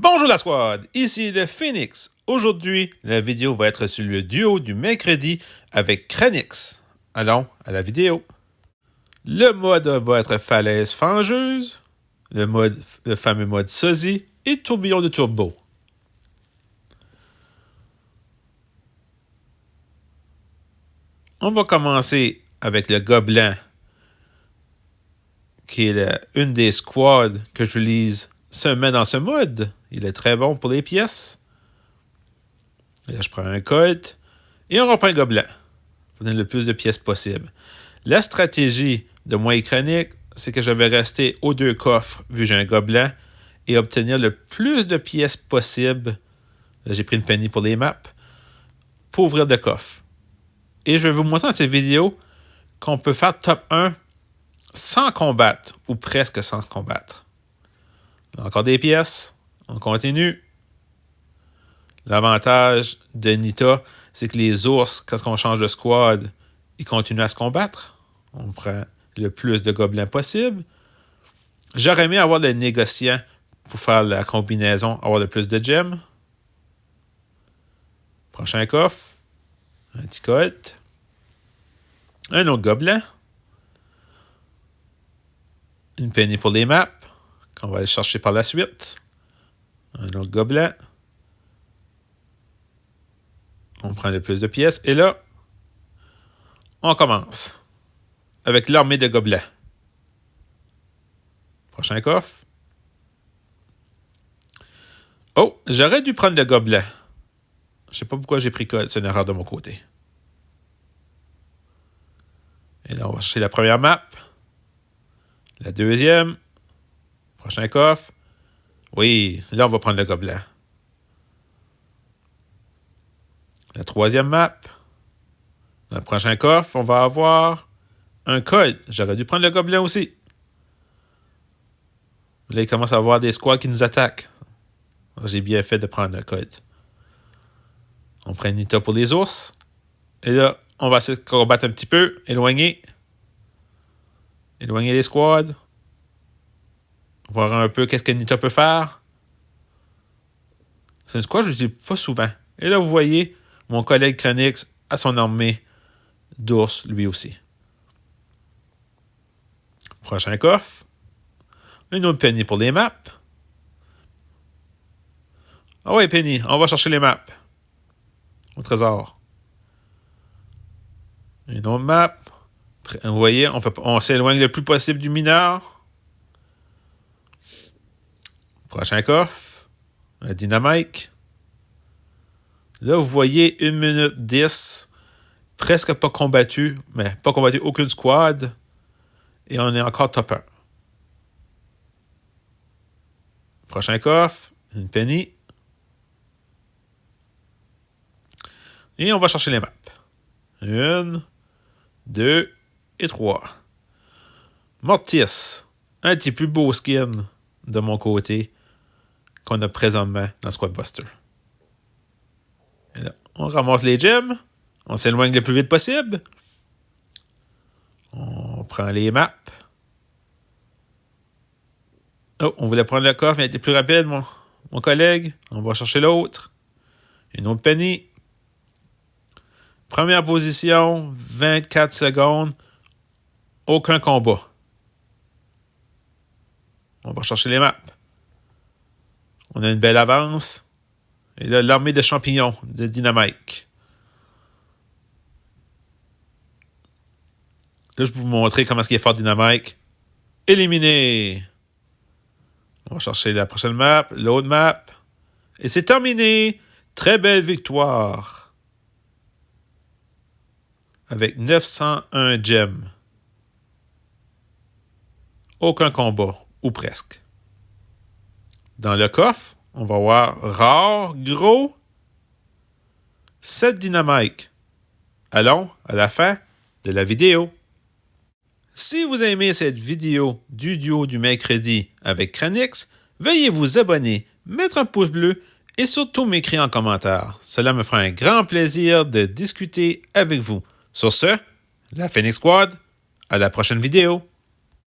Bonjour la squad, ici le Phoenix. Aujourd'hui, la vidéo va être sur le duo du mercredi avec Kranix. Allons à la vidéo. Le mode va être falaise fangeuse, le fameux mode sosie et tourbillon de turbo. On va commencer avec le gobelin, qui est une des squads que j'utilise seulement dans ce mode. Il est très bon pour les pièces. Là, je prends un code et on reprend le gobelin pour donner le plus de pièces possible. La stratégie de moi et Kranix, c'est que je vais rester aux deux coffres vu que j'ai un gobelin et obtenir le plus de pièces possible. Là, j'ai pris une penny pour les maps pour ouvrir de coffres. Et je vais vous montrer dans cette vidéo qu'on peut faire top 1 sans combattre ou presque sans combattre. Encore des pièces. On continue. L'avantage de Nita, c'est que les ours, quand on change de squad, ils continuent à se combattre. On prend le plus de gobelins possible. J'aurais aimé avoir le négociant pour faire la combinaison, avoir le plus de gemmes. Prochain coffre. Un petit code. Un autre gobelin. Une penny pour les maps, qu'on va aller chercher par la suite. Un autre gobelin. On prend le plus de pièces. Et là, on commence avec l'armée de gobelins. Prochain coffre. Oh, j'aurais dû prendre le gobelin. Je sais pas pourquoi j'ai pris code. C'est une erreur de mon côté. Et là, on va chercher la première map. La deuxième. Prochain coffre. Oui, là, on va prendre le gobelin. La troisième map. Dans le prochain coffre, on va avoir un code. J'aurais dû prendre le gobelin aussi. Là, il commence à avoir des squads qui nous attaquent. J'ai bien fait de prendre le code. On prend Nita pour les ours. Et là, on va essayer de combattre un petit peu. Éloigner. Éloigner les squads. Voir un peu qu'est-ce que Nita peut faire. C'est une squad que je ne dis pas souvent. Et là, vous voyez, mon collègue Kranix a son armée d'ours, lui aussi. Prochain coffre. Une autre penny pour les maps. Ah ouais, penny, on va chercher les maps. Au trésor. Une autre map. Vous voyez, on s'éloigne le plus possible du mineur. Prochain coffre. Un dynamite. Là, vous voyez 1 minute 10. Presque pas combattu, mais pas combattu aucune squad. Et on est encore top 1. Prochain coffre. Une penny. Et on va chercher les maps. 1, 2 et 3. Mortis. Un des plus beaux skins de mon côté qu'on a présentement dans Squad Buster. Et là, on ramasse les gemmes. On s'éloigne le plus vite possible. On prend les maps. Oh, on voulait prendre le coffre, mais il était plus rapide, mon collègue. On va chercher l'autre. Une autre penny. Première position, 24 secondes. Aucun combat. On va chercher les maps. On a une belle avance. Et là, l'armée de champignons de Dynamite. Là, je vais vous montrer comment est fort Dynamite. Éliminé. On va chercher la prochaine map, l'autre map. Et c'est terminé. Très belle victoire. Avec 901 gemmes. Aucun combat, ou presque. Dans le coffre, on va voir rare, gros, 7 dynamites. Allons à la fin de la vidéo. Si vous aimez cette vidéo du duo du mercredi avec Kranix, veuillez vous abonner, mettre un pouce bleu et surtout m'écrire en commentaire. Cela me fera un grand plaisir de discuter avec vous. Sur ce, la Phoenix Squad, à la prochaine vidéo.